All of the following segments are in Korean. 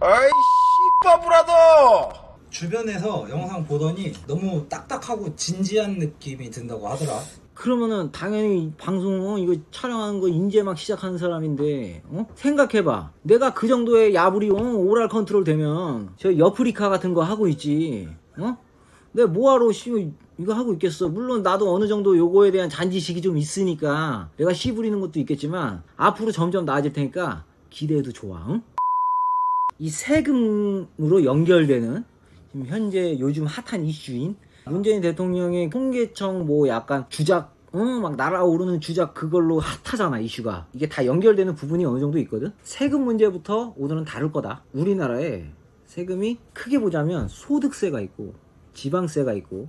아이 씨바브라더. 주변에서 영상 보더니 너무 딱딱하고 진지한 느낌이 든다고 하더라. 그러면은 당연히 방송 이거 촬영하는 거 이제 막 시작하는 사람인데 생각해봐. 내가 그 정도의 야불이 오랄 컨트롤 되면 저 여프리카 같은 거 하고 있지. 내가 뭐하러 이거 하고 있겠어. 물론 나도 어느 정도 요거에 대한 잔지식이 좀 있으니까 내가 씨 부리는 것도 있겠지만 앞으로 점점 나아질 테니까 기대해도 좋아. 응? 이 세금으로 연결되는 지금 현재 요즘 핫한 이슈인 문재인 대통령의 통계청 뭐 약간 주작 막 날아오르는 주작 그걸로 핫하잖아 이슈가. 이게 다 연결되는 부분이 어느 정도 있거든. 세금 문제부터 오늘은 다룰 거다. 우리나라에 세금이 크게 보자면 소득세가 있고 지방세가 있고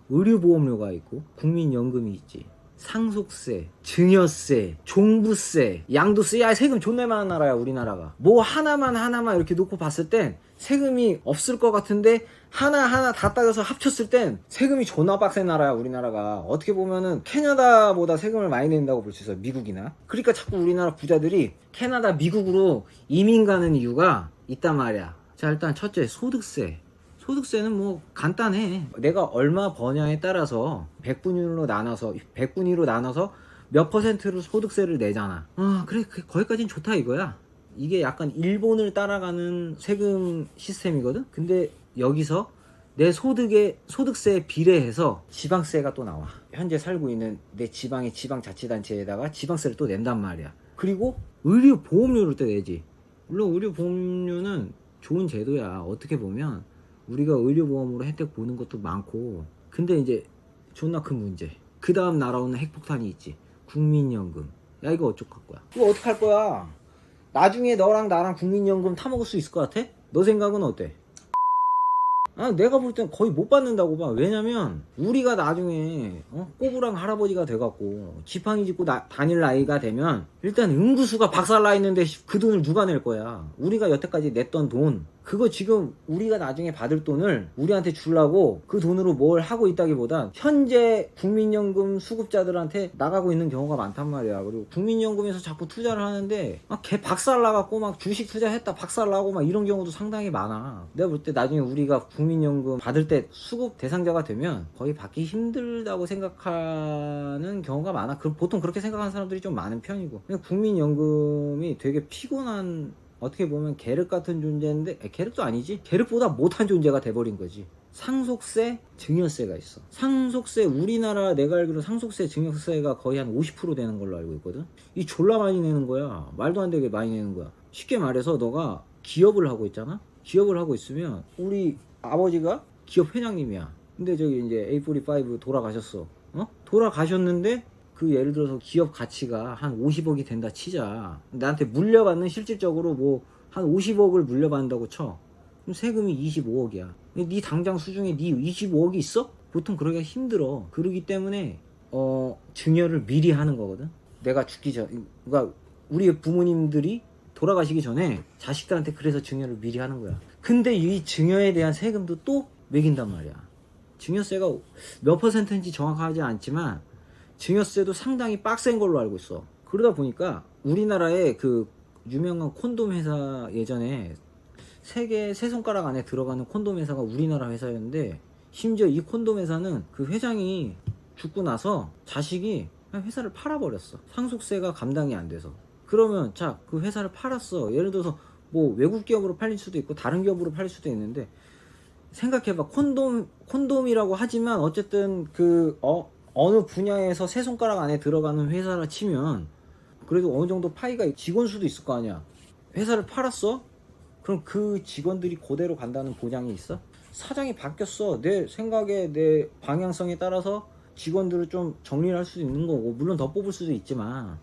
의료보험료가 있고 국민연금이 있지. 상속세, 증여세, 종부세, 양도세. 야 세금 존나 많은 나라야 우리나라가. 뭐 하나만 이렇게 놓고 봤을 땐 세금이 없을 것 같은데 하나하나 다 따져서 합쳤을 땐 세금이 존나 빡센 나라야 우리나라가. 어떻게 보면은 캐나다보다 세금을 많이 낸다고 볼 수 있어. 미국이나. 그러니까 자꾸 우리나라 부자들이 캐나다 미국으로 이민 가는 이유가 있단 말이야. 자 일단 첫째 소득세. 소득세는 뭐 간단해. 내가 얼마 버냐에 따라서 100분위로 나눠서 몇 퍼센트로 소득세를 내잖아. 그래 거기까지는 좋다 이거야. 이게 약간 일본을 따라가는 세금 시스템이거든. 근데 여기서 내 소득세에 비례해서 지방세가 또 나와. 현재 살고 있는 내 지방의 지방자치단체에다가 지방세를 또 낸단 말이야. 그리고 의료보험료를 또 내지. 물론 의료보험료는 좋은 제도야. 어떻게 보면 우리가 의료보험으로 혜택 보는 것도 많고. 근데 이제 존나 큰 문제. 그 다음 날아오는 핵폭탄이 있지. 국민연금. 야 이거 어떡할 거야? 이거 어떡할 거야? 나중에 너랑 나랑 국민연금 타먹을 수 있을 것 같아? 너 생각은 어때? 내가 볼 땐 거의 못 받는다고 봐. 왜냐면 우리가 나중에 꼬부랑 할아버지가 돼갖고 지팡이 짚고 다닐 나이가 되면 일단 응구수가 박살나 있는데 그 돈을 누가 낼 거야? 우리가 여태까지 냈던 돈, 그거 지금 우리가 나중에 받을 돈을 우리한테 주려고 그 돈으로 뭘 하고 있다기보단 현재 국민연금 수급자들한테 나가고 있는 경우가 많단 말이야. 그리고 국민연금에서 자꾸 투자를 하는데 개 박살나갖고 막 주식 투자했다 박살나고 막 이런 경우도 상당히 많아. 내가 볼 때 나중에 우리가 국민연금 받을 때 수급 대상자가 되면 거의 받기 힘들다고 생각하는 경우가 많아. 보통 그렇게 생각하는 사람들이 좀 많은 편이고. 국민연금이 되게 피곤한, 어떻게 보면 계륵 같은 존재인데 계륵도 아니지. 계륵보다 못한 존재가 돼버린 거지. 상속세, 증여세가 있어. 상속세, 우리나라 내가 알기로 상속세, 증여세가 거의 한 50% 되는 걸로 알고 있거든. 이 졸라 많이 내는 거야. 말도 안 되게 많이 내는 거야. 쉽게 말해서 너가 기업을 하고 있잖아. 기업을 하고 있으면 우리 아버지가 기업 회장님이야. 근데 저기 이제 A45 돌아가셨어. 돌아가셨는데 그 예를 들어서 기업 가치가 한 50억이 된다 치자. 나한테 물려받는 실질적으로 뭐 한 50억을 물려받는다고 쳐. 그럼 세금이 25억이야. 네 당장 수중에 네 25억이 있어? 보통 그러기가 힘들어. 그러기 때문에 증여를 미리 하는 거거든. 내가 죽기 전, 그러니까 우리 부모님들이 돌아가시기 전에 자식들한테 그래서 증여를 미리 하는 거야. 근데 이 증여에 대한 세금도 또 매긴단 말이야. 증여세가 몇 퍼센트인지 정확하지 않지만 증여세도 상당히 빡센 걸로 알고 있어. 그러다 보니까 우리나라의 그 유명한 콘돔 회사, 예전에 세계 세 손가락 안에 들어가는 콘돔 회사가 우리나라 회사였는데, 심지어 이 콘돔 회사는 그 회장이 죽고 나서 자식이 그냥 회사를 팔아버렸어. 상속세가 감당이 안 돼서. 그러면 자, 그 회사를 팔았어. 예를 들어서 뭐 외국 기업으로 팔릴 수도 있고 다른 기업으로 팔릴 수도 있는데, 생각해봐. 콘돔이라고 하지만 어쨌든 그 어느 분야에서 세 손가락 안에 들어가는 회사라 치면 그래도 어느 정도 파이가 직원 수도 있을 거 아니야. 회사를 팔았어? 그럼 그 직원들이 그대로 간다는 보장이 있어? 사장이 바뀌었어. 내 생각에, 내 방향성에 따라서 직원들을 좀 정리를 할 수도 있는 거고, 물론 더 뽑을 수도 있지만,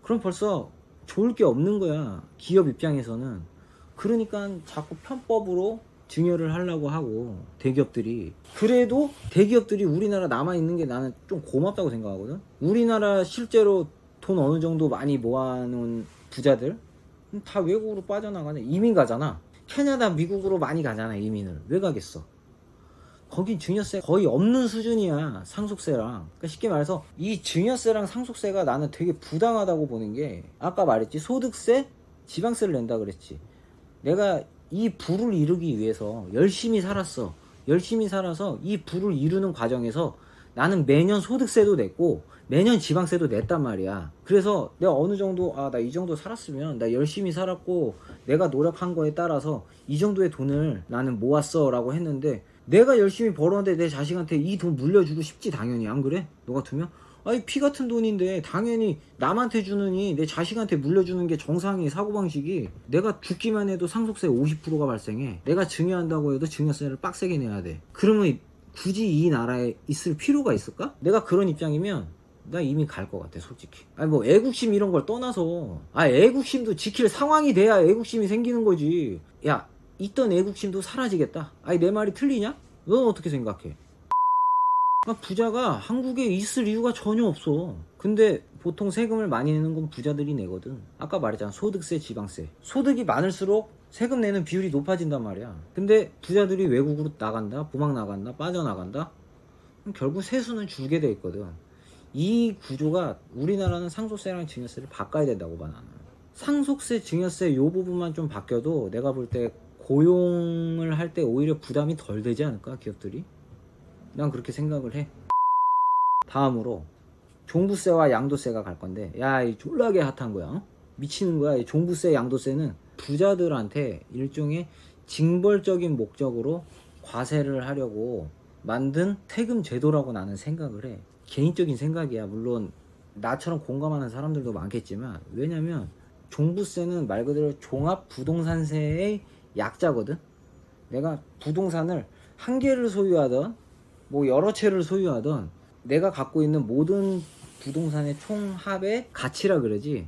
그럼 벌써 좋을 게 없는 거야, 기업 입장에서는. 그러니까 자꾸 편법으로 증여를 하려고 하고, 대기업들이. 그래도 대기업들이 우리나라 남아있는 게 나는 좀 고맙다고 생각하거든. 우리나라 실제로 돈 어느 정도 많이 모아놓은 부자들 다 외국으로 빠져나가네. 이민 가잖아. 캐나다, 미국으로 많이 가잖아, 이민을. 왜 가겠어? 거긴 증여세 거의 없는 수준이야, 상속세랑. 그러니까 쉽게 말해서 이 증여세랑 상속세가 나는 되게 부당하다고 보는 게, 아까 말했지, 소득세, 지방세를 낸다 그랬지. 내가 이 부를 이루기 위해서 열심히 살았어. 열심히 살아서 이 부를 이루는 과정에서 나는 매년 소득세도 냈고 매년 지방세도 냈단 말이야. 그래서 내가 어느 정도 나 이 정도 살았으면 나 열심히 살았고 내가 노력한 거에 따라서 이 정도의 돈을 나는 모았어 라고 했는데, 내가 열심히 벌었는데 내 자식한테 이 돈 물려주고 싶지 당연히. 안 그래? 너 같으면? 아니 피 같은 돈인데 당연히 남한테 주느니 내 자식한테 물려주는 게 정상이 사고방식이. 내가 죽기만 해도 상속세 50%가 발생해. 내가 증여한다고 해도 증여세를 빡세게 내야 돼. 그러면 굳이 이 나라에 있을 필요가 있을까? 내가 그런 입장이면 나 이미 갈 것 같아 솔직히. 아니 뭐 애국심 이런 걸 떠나서 애국심도 지킬 상황이 돼야 애국심이 생기는 거지. 야, 있던 애국심도 사라지겠다. 아니 내 말이 틀리냐? 넌 어떻게 생각해? 부자가 한국에 있을 이유가 전혀 없어. 근데 보통 세금을 많이 내는 건 부자들이 내거든. 아까 말했잖아, 소득세, 지방세. 소득이 많을수록 세금 내는 비율이 높아진단 말이야. 근데 부자들이 외국으로 나간다, 도망 나간다, 빠져나간다, 그럼 결국 세수는 줄게 돼 있거든. 이 구조가, 우리나라는 상속세랑 증여세를 바꿔야 된다고 봐 나는. 상속세, 증여세 요 부분만 좀 바뀌어도 내가 볼 때 고용을 할 때 오히려 부담이 덜 되지 않을까, 기업들이? 난 그렇게 생각을 해. 다음으로 종부세와 양도세가 갈 건데, 야, 이 졸라게 핫한 거야. 어? 미치는 거야. 이 종부세, 양도세는 부자들한테 일종의 징벌적인 목적으로 과세를 하려고 만든 세금 제도라고 나는 생각을 해. 개인적인 생각이야. 물론 나처럼 공감하는 사람들도 많겠지만, 왜냐면 종부세는 말 그대로 종합부동산세의 약자거든. 내가 부동산을 한 개를 소유하던 뭐 여러 채를 소유하던 내가 갖고 있는 모든 부동산의 총합의 가치라 그러지,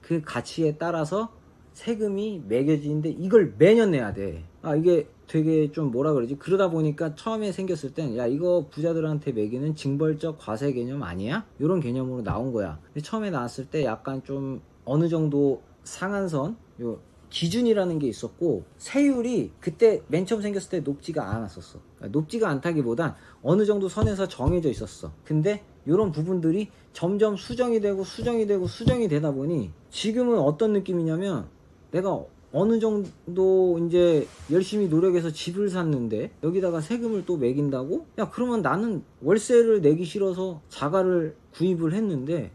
그 가치에 따라서 세금이 매겨지는데 이걸 매년 내야 돼. 이게 되게 좀 뭐라 그러지, 그러다 보니까 처음에 생겼을 땐 야, 이거 부자들한테 매기는 징벌적 과세 개념 아니야? 이런 개념으로 나온 거야. 근데 처음에 나왔을 때 약간 좀 어느 정도 상한선, 요 기준이라는 게 있었고, 세율이 그때 맨 처음 생겼을 때 높지가 않았었어. 높지가 않다기보단 어느 정도 선에서 정해져 있었어. 근데 이런 부분들이 점점 수정이 되다 보니 지금은 어떤 느낌이냐면, 내가 어느 정도 이제 열심히 노력해서 집을 샀는데 여기다가 세금을 또 매긴다고? 야, 그러면 나는 월세를 내기 싫어서 자가를 구입을 했는데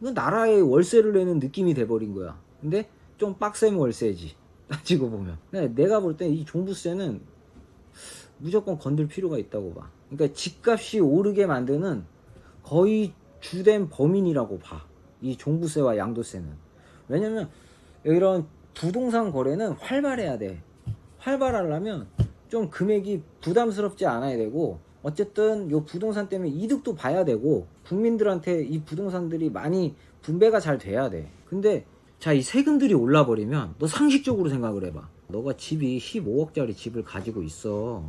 이건 나라에 월세를 내는 느낌이 돼버린 거야. 근데 좀 빡센 월세지, 따지고 보면. 내가 볼 때 이 종부세는 무조건 건들 필요가 있다고 봐. 그러니까 집값이 오르게 만드는 거의 주된 범인이라고 봐, 이 종부세와 양도세는. 왜냐면 이런 부동산 거래는 활발해야 돼. 활발하려면 좀 금액이 부담스럽지 않아야 되고, 어쨌든 요 부동산 때문에 이득도 봐야 되고, 국민들한테 이 부동산들이 많이 분배가 잘 돼야 돼. 근데 자, 이 세금들이 올라버리면 너 상식적으로 생각을 해봐. 너가 집이 15억짜리 집을 가지고 있어.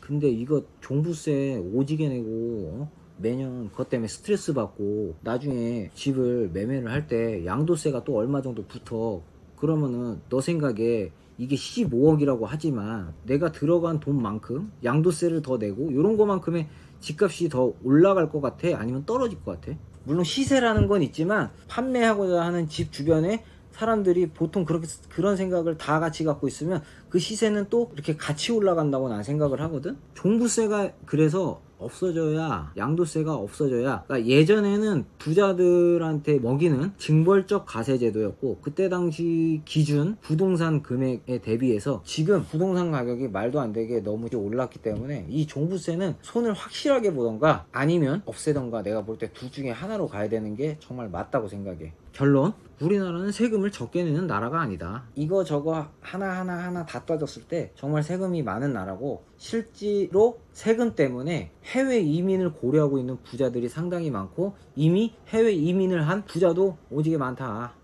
근데 이거 종부세 오지게 내고 매년 그것 때문에 스트레스 받고 나중에 집을 매매를 할 때 양도세가 또 얼마 정도 붙어. 그러면은 너 생각에 이게 15억이라고 하지만 내가 들어간 돈만큼 양도세를 더 내고 이런 거만큼의 집값이 더 올라갈 것 같아? 아니면 떨어질 것 같아? 물론 시세라는 건 있지만 판매하고자 하는 집 주변에 사람들이 보통 그런 생각을 다 같이 갖고 있으면 그 시세는 또 이렇게 같이 올라간다고 난 생각을 하거든. 종부세가 그래서 없어져야, 양도세가 없어져야, 그러니까 예전에는 부자들한테 먹이는 징벌적 과세 제도였고, 그때 당시 기준 부동산 금액에 대비해서 지금 부동산 가격이 말도 안 되게 너무 올랐기 때문에 이 종부세는 손을 확실하게 보던가 아니면 없애던가, 내가 볼 때 둘 중에 하나로 가야 되는 게 정말 맞다고 생각해. 결론, 우리나라는 세금을 적게 내는 나라가 아니다. 이거 저거 하나 다 따졌을 때 정말 세금이 많은 나라고, 실제로 세금 때문에 해외 이민을 고려하고 있는 부자들이 상당히 많고, 이미 해외 이민을 한 부자도 오지게 많다.